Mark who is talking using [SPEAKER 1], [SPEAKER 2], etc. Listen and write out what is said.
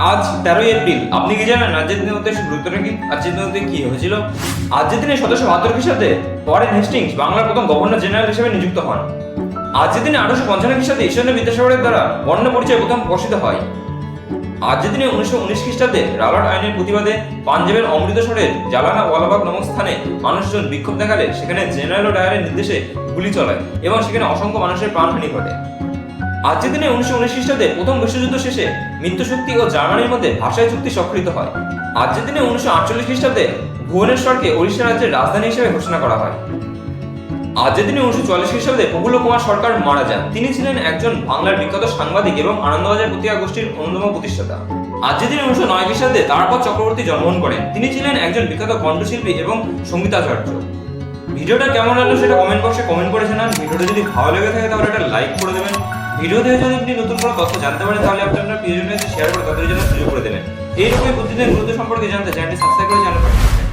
[SPEAKER 1] আজ 13 এপ্রিল। আপনি কি জানেন আজকের দিনের উদ্দেশ্য গুরুত্বটা কি? আজকের দিনে কি হয়েছিল? আজকের দিনে 1772 খ্রিস্টাব্দে ওয়ারেন হেস্টিংস বাংলার প্রথম গভর্নর জেনারেল হিসেবে নিযুক্ত হন। আজকের দিনে 1855 খ্রিস্টাব্দে ঈশ্বরচন্দ্র বিদ্যাসাগরের দ্বারা বর্ণ পরিচয় প্রথম প্রকাশিত হয়। আজকের দিনে 1919 খ্রিস্টাব্দে রাবার্ট আইনের প্রতিবাদে পাঞ্জাবের অমৃতসরের জালানা ওয়ালাবাগ নামক স্থানে মানুষজন বিক্ষোভ দেখালে সেখানে জেনারেল ডায়ারের নির্দেশে গুলি চলায় এবং সেখানে অসংখ্য মানুষের প্রাণহানি ঘটে। আজকের দিনে 1919 খ্রিস্টাব্দে প্রথম বিশ্বযুদ্ধ শেষে মিত্রশক্তি ও জার্মানির মধ্যে ভাষায় চুক্তি স্বাক্ষরিত হয়। আজকের দিনে 1948 খ্রিস্টাব্দে ভুবনেশ্বরকে ওড়িশা রাজ্যের রাজধানী হিসেবে ঘোষণা করা হয়। আজকের দিনে 1944 খ্রিস্টাব্দে প্রফুল্ল কুমার সরকার মারা যান। তিনি ছিলেন একজন বাংলার বিখ্যাত সাংবাদিক এবং আনন্দবাজার পত্রিকা গোষ্ঠীর অন্যতম প্রতিষ্ঠাতা। আজকের দিনে 1909 খ্রিস্টাব্দে তারাপদ চক্রবর্তী জন্মগ্রহণ করেন। তিনি ছিলেন একজন বিখ্যাত কণ্ঠশিল্পী এবং সঙ্গীতাচার্য। ভিডিওটা কেমন লাগলো সেটা কমেন্ট বক্সে কমেন্ট করে জানান। ভিডিওটা যদি ভালো লেগে থাকে তাহলে একটা লাইক করে দেবেন। ভিডিও দেখে যদি আপনি নতুন কোনো তথ্য জানতে পারেন তাহলে আপনি আপনার প্রিয়জনের সাথে শেয়ার করে তাদের জন্য সুযোগ করে দেবেন। এইরকম প্রতিদিন গুরুত্ব সম্পর্কে জানতে চ্যানেলটি সাবস্ক্রাইব করে চ্যানেল পাঠাবেন।